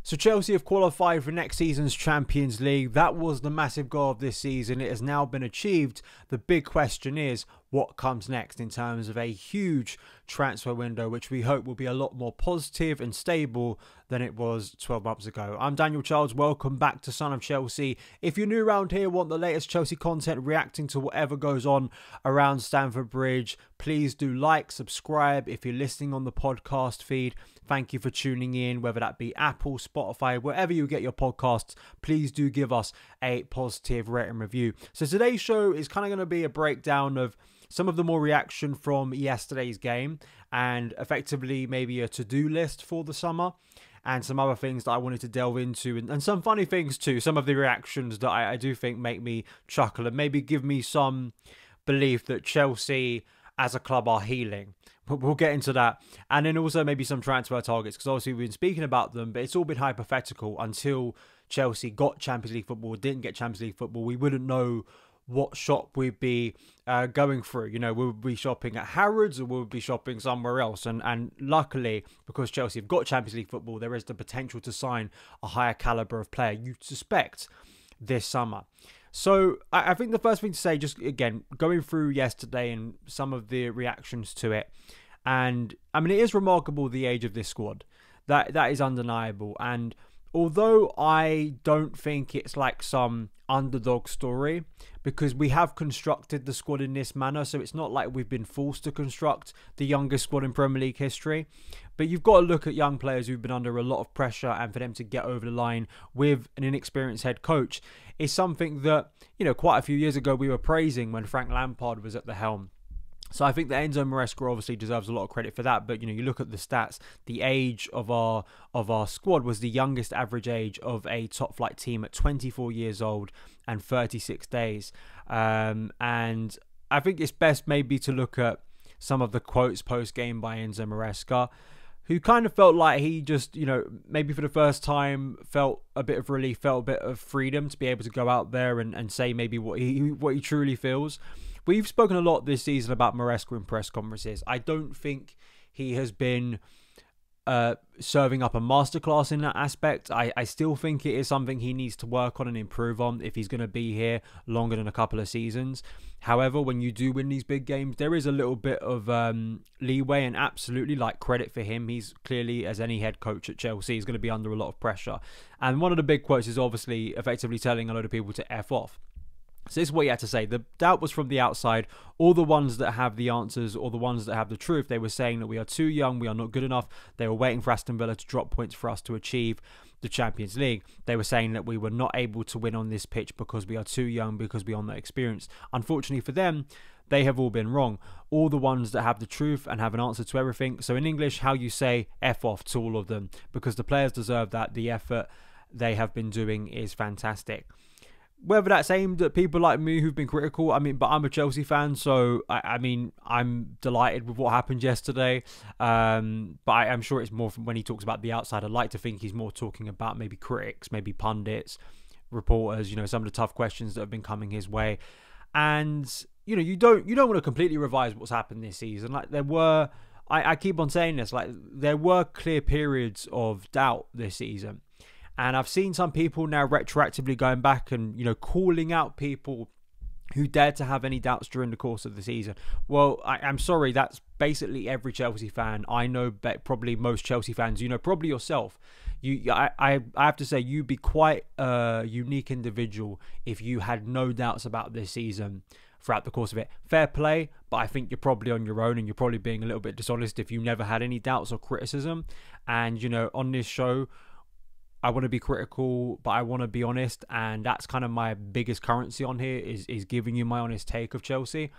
So Chelsea have qualified for next season's Champions League. That was the massive goal of this season. It has now been achieved. The big question is what comes next in terms of a huge transfer window, which we hope will be a lot more positive and stable than it was 12 months ago. I'm Daniel Charles. Welcome back to Son of Chelsea. If you're new around here, want the latest Chelsea content, reacting to whatever goes on around Stamford Bridge, please do like, subscribe. If you're listening on the podcast feed, thank you for tuning in, whether that be Apple, Spotify, wherever you get your podcasts. Please do give us a positive rating review. So today's show is kind of going to be a breakdown of some of the more reaction from yesterday's game and effectively maybe a to-do list for the summer and some other things that I wanted to delve into and some funny things too. Some of the reactions that I do think make me chuckle and maybe give me some belief that Chelsea as a club are healing. But we'll get into that. And then also maybe some transfer targets, because obviously we've been speaking about them, but it's all been hypothetical until Chelsea got Champions League football, didn't get Champions League football. We wouldn't know what shop we'd be going through. You know, we would be shopping at Harrods or we would be shopping somewhere else. And luckily, because Chelsea have got Champions League football, there is the potential to sign a higher calibre of player, you'd suspect, this summer. So I think the first thing to say, just again, going through yesterday and some of the reactions to it. And I mean, it is remarkable the age of this squad. That is undeniable. And although I don't think it's like some underdog story, because we have constructed the squad in this manner, so it's not like we've been forced to construct the youngest squad in Premier League history. But you've got to look at young players who've been under a lot of pressure, and for them to get over the line with an inexperienced head coach is something that, you know, quite a few years ago we were praising when Frank Lampard was at the helm. So I think that Enzo Maresca obviously deserves a lot of credit for that. But, you know, you look at the stats, the age of our squad was the youngest average age of a top flight team at 24 years old and 36 days. And I think it's best maybe to look at some of the quotes post-game by Enzo Maresca, who kind of felt like he just, you know, maybe for the first time felt a bit of relief, felt a bit of freedom to be able to go out there and say maybe what he truly feels. We've spoken a lot this season about Maresca in press conferences. I don't think he has been serving up a masterclass in that aspect. I still think it is something he needs to work on and improve on if he's going to be here longer than a couple of seasons. However, when you do win these big games, there is a little bit of leeway, and absolutely, like, credit for him. He's clearly, as any head coach at Chelsea, is going to be under a lot of pressure. And one of the big quotes is obviously effectively telling a load of people to F off. So this is what he had to say. The doubt was from the outside. All the ones that have the answers or the ones that have the truth, they were saying that we are too young, we are not good enough. They were waiting for Aston Villa to drop points for us to achieve the Champions League. They were saying that we were not able to win on this pitch because we are too young, because we are not experienced. Unfortunately for them, they have all been wrong. All the ones that have the truth and have an answer to everything. So in English, how you say F off to all of them, because the players deserve that. The effort they have been doing is fantastic. Whether that's aimed at people like me who've been critical, I mean, but I'm a Chelsea fan, so I mean, I'm delighted with what happened yesterday. But I'm sure it's more from when he talks about the outside. I'd like to think he's more talking about maybe critics, maybe pundits, reporters, you know, some of the tough questions that have been coming his way. And, you know, you don't want to completely revise what's happened this season. Like, there were, I keep on saying this, like, there were clear periods of doubt this season. And I've seen some people now retroactively going back and, you know, calling out people who dared to have any doubts during the course of the season. Well, I'm sorry, that's basically every Chelsea fan. I know probably most Chelsea fans, you know, probably yourself. I have to say, you'd be quite a unique individual if you had no doubts about this season throughout the course of it. Fair play, but I think you're probably on your own and you're probably being a little bit dishonest if you never had any doubts or criticism. And, you know, on this show, I want to be critical, but I want to be honest, and that's kind of my biggest currency on here is giving you my honest take of Chelsea.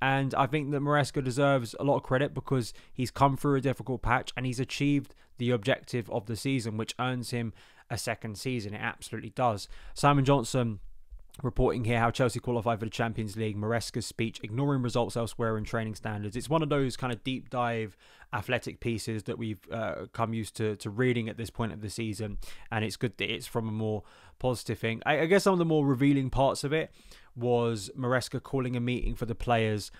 And I think that Maresca deserves a lot of credit because he's come through a difficult patch and he's achieved the objective of the season, which earns him a second season. It absolutely does. Simon Johnson reporting here how Chelsea qualified for the Champions League. Maresca's speech ignoring results elsewhere in training standards. It's one of those kind of deep dive athletic pieces that we've come used to reading at this point of the season, and it's good that it's from a more positive thing. I guess some of the more revealing parts of it was Maresca calling a meeting for the players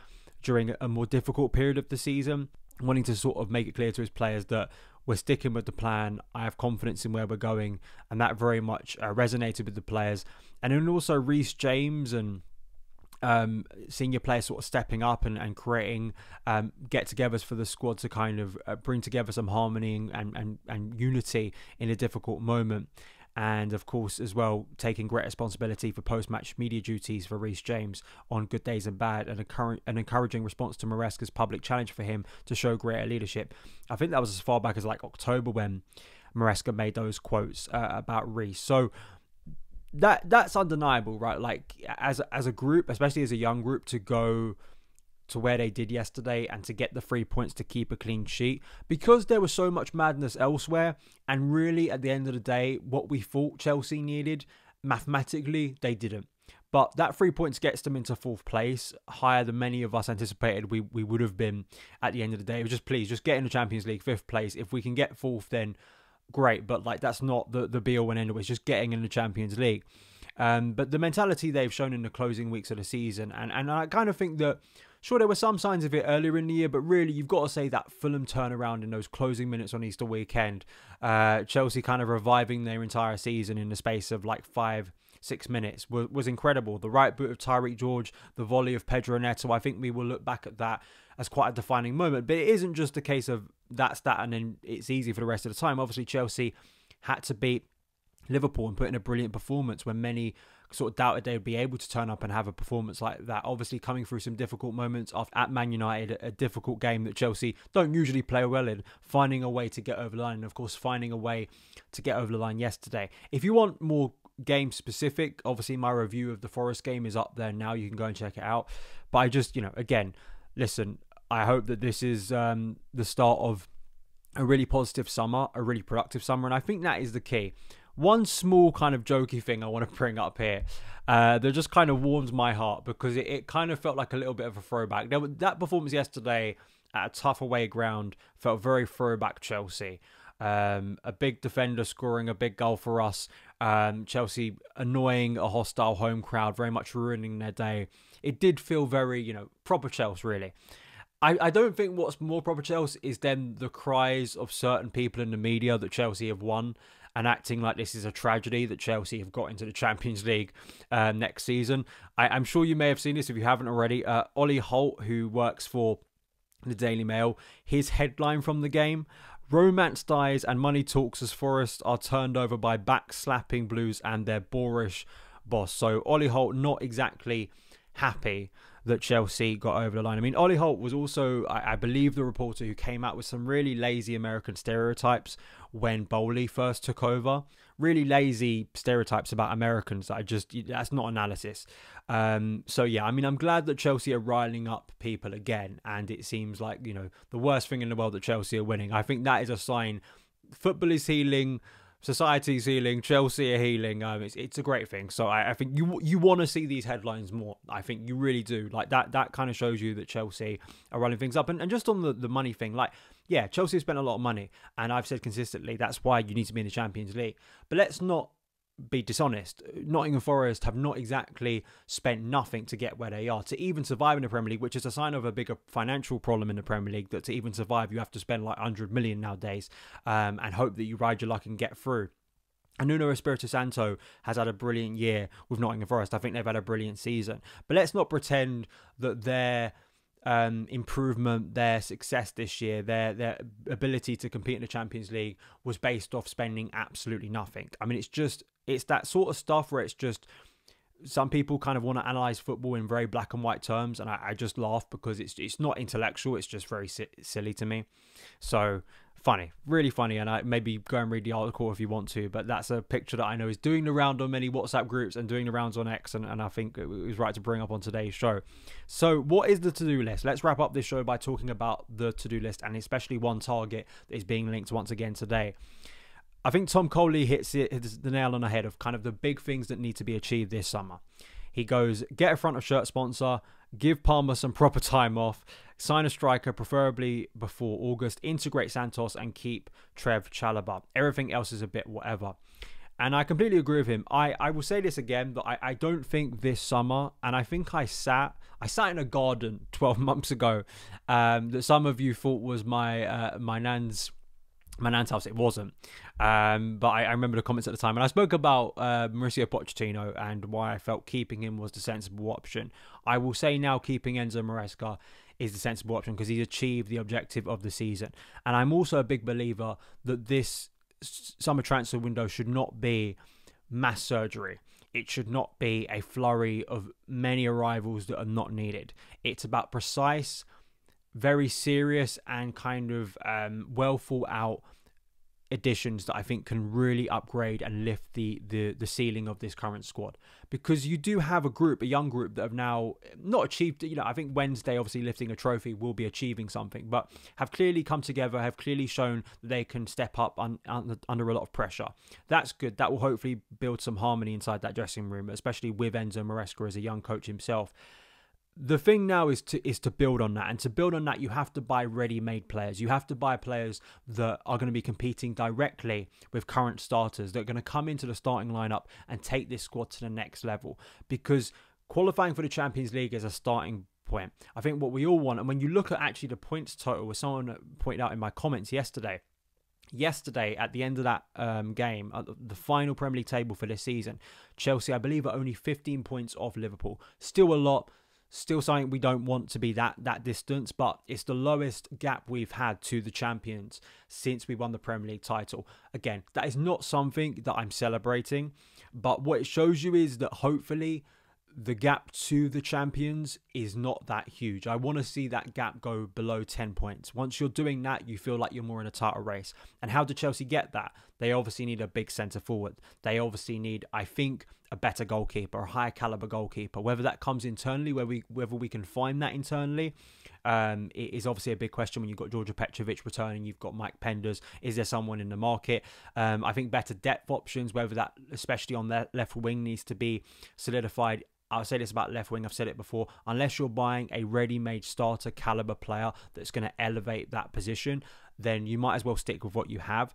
during a more difficult period of the season, wanting to sort of make it clear to his players that we're sticking with the plan. I have confidence in where we're going, and that very much resonated with the players. And then also Reece James and senior players sort of stepping up and creating get-togethers for the squad to kind of bring together some harmony and unity in a difficult moment. And of course, as well, taking great responsibility for post-match media duties for Reece James on good days and bad, and an encouraging response to Maresca's public challenge for him to show greater leadership. I think that was as far back as like October when Maresca made those quotes about Reece. So that's undeniable, right? Like as a group, especially as a young group, to go to where they did yesterday and to get the 3 points to keep a clean sheet, because there was so much madness elsewhere. And really, at the end of the day, what we thought Chelsea needed, mathematically, they didn't. But that 3 points gets them into 4th place, higher than many of us anticipated we would have been at the end of the day. It was just get in the Champions League, 5th place. If we can get 4th, then great. But like, that's not the be all and end all. It's just getting in the Champions League. But the mentality they've shown in the closing weeks of the season, and I kind of think that, sure, there were some signs of it earlier in the year, but really, you've got to say that Fulham turnaround in those closing minutes on Easter weekend, Chelsea kind of reviving their entire season in the space of like 5-6 minutes was incredible. The right boot of Tyreek George, the volley of Pedro Neto, I think we will look back at that as quite a defining moment. But it isn't just a case of that's that and then it's easy for the rest of the time. Obviously, Chelsea had to beat Liverpool and put in a brilliant performance when many sort of doubted they would be able to turn up and have a performance like that. Obviously, coming through some difficult moments at Man United, a difficult game that Chelsea don't usually play well in, finding a way to get over the line, and of course finding a way to get over the line yesterday. If you want more game specific, obviously my review of the Forest game is up there now. You can go and check it out. But I just, again, listen, I hope that this is the start of a really positive summer, a really productive summer, and I think that is the key. One small kind of jokey thing I want to bring up here that just kind of warms my heart, because it kind of felt like a little bit of a throwback. That performance yesterday at a tough away ground felt very throwback Chelsea. A big defender scoring a big goal for us. Chelsea annoying a hostile home crowd, very much ruining their day. It did feel very, proper Chelsea, really. I don't think what's more proper Chelsea is then the cries of certain people in the media that Chelsea have won, and acting like this is a tragedy that Chelsea have got into the Champions League next season. I'm sure you may have seen this if you haven't already. Ollie Holt, who works for the Daily Mail, his headline from the game: "Romance dies and money talks as Forest are turned over by back-slapping Blues and their boorish boss." So Ollie Holt not exactly happy that Chelsea got over the line. I mean, Ollie Holt was also, I believe, the reporter who came out with some really lazy American stereotypes when Bowley first took over. Really lazy stereotypes about Americans that that's not analysis. So yeah, I mean, I'm glad that Chelsea are riling up people again, and it seems like, the worst thing in the world that Chelsea are winning. I think that is a sign football is healing, society's healing, Chelsea are healing. It's a great thing. So I think you want to see these headlines more. I think you really do. Like that kind of shows you that Chelsea are running things up. And just on the money thing, like, yeah, Chelsea has spent a lot of money, and I've said consistently that's why you need to be in the Champions League. But let's not be dishonest. Nottingham Forest have not exactly spent nothing to get where they are, to even survive in the Premier League, which is a sign of a bigger financial problem in the Premier League, that to even survive you have to spend like 100 million nowadays, and hope that you ride your luck and get through. And Nuno Espirito Santo has had a brilliant year with Nottingham Forest. I think they've had a brilliant season, but let's not pretend that their improvement, their success this year, their ability to compete in the Champions League was based off spending absolutely nothing. I mean, it's that sort of stuff where it's just, some people kind of want to analyze football in very black and white terms, and I just laugh because it's not intellectual. It's just very silly to me. So funny, really funny. And I maybe go and read the article if you want to, but that's a picture that I know is doing the round on many WhatsApp groups and doing the rounds on X, and I think it was right to bring up on today's show. So what is the to-do list? Let's wrap up this show by talking about the to-do list, and especially one target that is being linked once again today. I think Tom Coley hits the nail on the head of kind of the big things that need to be achieved this summer. He goes, get a front of shirt sponsor, give Palmer some proper time off, sign a striker, preferably before August, integrate Santos, and keep Trev Chalobah. Everything else is a bit whatever. And I completely agree with him. I will say this again, that I don't think this summer, and I think I sat in a garden 12 months ago, that some of you thought was my my nan's house, it wasn't. But I remember the comments at the time, and I spoke about Mauricio Pochettino and why I felt keeping him was the sensible option. I will say now keeping Enzo Maresca is the sensible option because he's achieved the objective of the season. And I'm also a big believer that this summer transfer window should not be mass surgery. It should not be a flurry of many arrivals that are not needed. It's about precise, very serious and kind of well thought out additions that I think can really upgrade and lift the ceiling of this current squad, because you do have a young group that have now not achieved, I think Wednesday obviously lifting a trophy will be achieving something, but have clearly come together, have clearly shown that they can step up under a lot of pressure. That's good. That will hopefully build some harmony inside that dressing room, especially with Enzo Maresca as a young coach himself. The thing now is to build on that, and to build on that you have to buy ready-made players. You have to buy players that are going to be competing directly with current starters, that are going to come into the starting lineup and take this squad to the next level, because qualifying for the Champions League is a starting point. I think what we all want, and when you look at actually the points total, as someone pointed out in my comments yesterday at the end of that game, the final Premier League table for this season, Chelsea, I believe, are only 15 points off Liverpool. Still a lot. Still something we don't want to be that distance, but it's the lowest gap we've had to the champions since we won the Premier League title. Again, that is not something that I'm celebrating, but what it shows you is that hopefully the gap to the champions is not that huge. I want to see that gap go below 10 points. Once you're doing that, you feel like you're more in a title race. And how do Chelsea get that? They obviously need a big centre forward. They obviously need, I think, a better goalkeeper, a higher caliber goalkeeper. Whether that comes internally, whether we can find that internally, it is obviously a big question when you've got Georgia Petrovic returning, you've got Mike Penders. Is there someone in the market? I think better depth options, whether that, especially on the left wing, needs to be solidified. I'll say this about left wing, I've said it before, unless you're buying a ready-made starter caliber player that's going to elevate that position, then you might as well stick with what you have,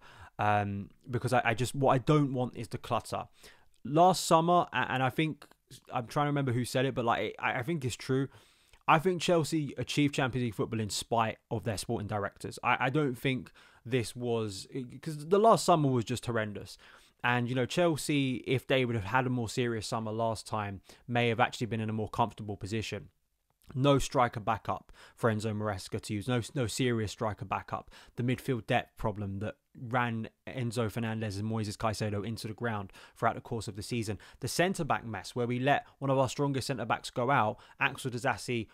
because what I don't want is the clutter. Last summer, and I think, I'm trying to remember who said it, but I think it's true, I think Chelsea achieved Champions League football in spite of their sporting directors. I don't think this was, because the last summer was just horrendous. And, Chelsea, if they would have had a more serious summer last time, may have actually been in a more comfortable position. No striker backup for Enzo Maresca to use. No serious striker backup. The midfield depth problem that ran Enzo Fernandez and Moises Caicedo into the ground throughout the course of the season. The centre-back mess, where we let one of our strongest centre-backs go out. Axel Disasi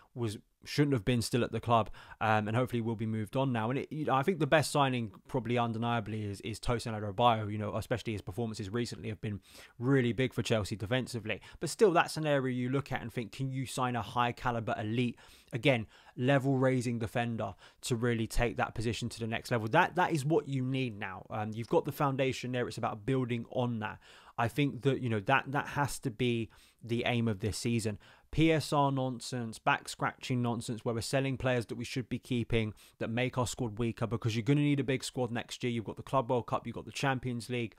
shouldn't have been still at the club, and hopefully will be moved on now. And I think the best signing, probably undeniably, is Tosin Adebayo. Especially his performances recently have been really big for Chelsea defensively. But still, that's an area you look at and think, can you sign a high caliber elite, again, level raising defender to really take that position to the next level? That is what you need now. You've got the foundation there. It's about building on that. I think that that has to be the aim of this season. PSR nonsense, back scratching nonsense, where we're selling players that we should be keeping, that make our squad weaker, because you're going to need a big squad next year. You've got the Club World Cup, you've got the Champions League,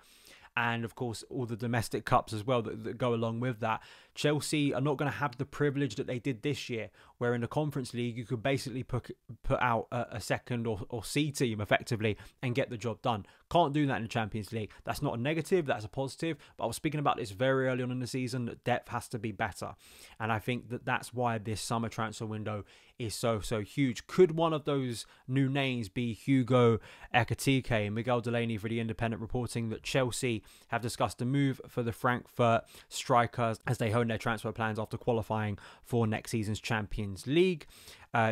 and of course all the domestic cups as well that go along with that. Chelsea are not going to have the privilege that they did this year, where in the Conference League you could basically put out a second or C team effectively and get the job done. Can't do that in the Champions League. That's not a negative, that's a positive, but I was speaking about this very early on in the season, that depth has to be better, and I think that that's why this summer transfer window is so huge. Could one of those new names be Hugo Ekitike? Miguel Delaney for The Independent reporting that Chelsea have discussed a move for the Frankfurt strikers as they hone their transfer plans after qualifying for next season's Champions League.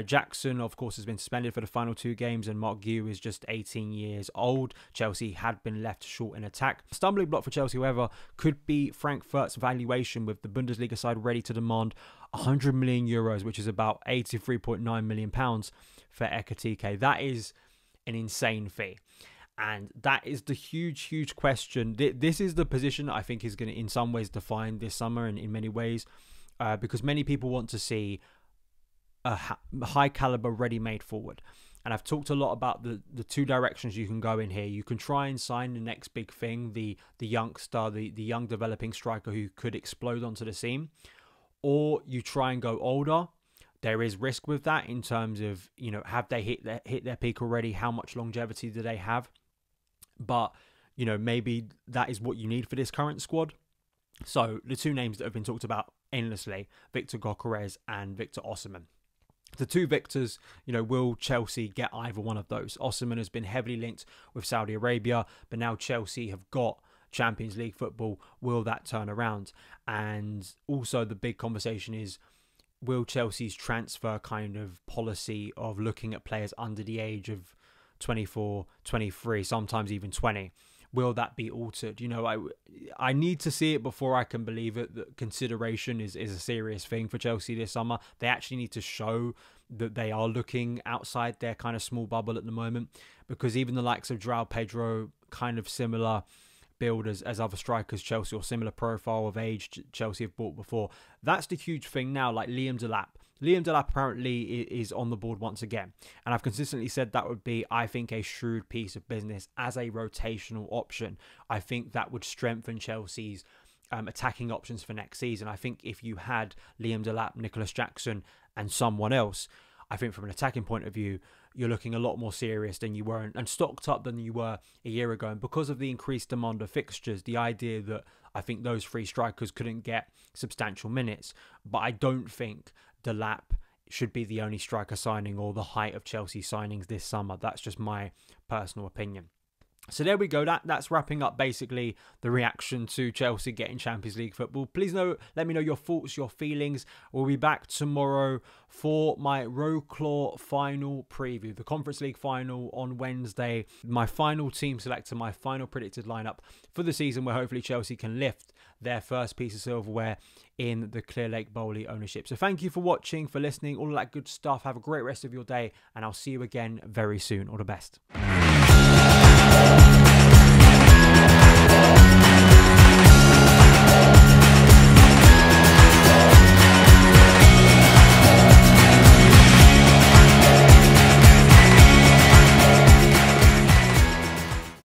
Jackson, of course, has been suspended for the final 2 games, and Mark Gue is just 18 years old. Chelsea had been left short in attack. A stumbling block for Chelsea, however, could be Frankfurt's valuation, with the Bundesliga side ready to demand €100 million, which is about £83.9 million for Ekitike. That is an insane fee. And that is the huge question. This is the position that I think is going to, in some ways, define this summer, and in many ways, because many people want to see a high caliber ready-made forward. And I've talked a lot about the 2 directions you can go in here. You can try and sign the next big thing, the youngster, the young developing striker who could explode onto the scene, or you try and go older. There is risk with that in terms of, have they hit their peak already? How much longevity do they have? But, you know, maybe that is what you need for this current squad. So the two names that have been talked about endlessly, Victor Gyökeres and Victor Osimhen. The two Victors, you know, will Chelsea get either one of those? Osimhen has been heavily linked with Saudi Arabia, but now Chelsea have got Champions League football. Will that turn around? And also the big conversation is, will Chelsea's transfer kind of policy of looking at players under the age of 24, 23, sometimes even 20, will that be altered? You know, I need to see it before I can believe it. That consideration is a serious thing for Chelsea this summer. They actually need to show that they are looking outside their kind of small bubble at the moment, because even the likes of João Pedro, kind of similar build as other strikers Chelsea, or similar profile of age Chelsea have bought before. That's the huge thing now. Like Liam Delap. Liam Delap apparently is on the board once again. And I've consistently said that would be, I think, a shrewd piece of business as a rotational option. I think that would strengthen Chelsea's attacking options for next season. I think if you had Liam Delap, Nicholas Jackson and someone else, I think from an attacking point of view, you're looking a lot more serious than you were and stocked up than you were a year ago. And because of the increased demand of fixtures, the idea that I think those three strikers couldn't get substantial minutes, but I don't think Delap should be the only striker signing or the height of Chelsea signings this summer. That's just my personal opinion. So there we go. That's wrapping up basically the reaction to Chelsea getting Champions League football. Please let me know your thoughts, your feelings. We'll be back tomorrow for my Roclaw final preview, the Conference League final on Wednesday. My final team selector, my final predicted lineup for the season, where hopefully Chelsea can lift their first piece of silverware in the Clear Lake Bowley ownership. So thank you for watching, for listening, all of that good stuff. Have a great rest of your day, and I'll see you again very soon. All the best.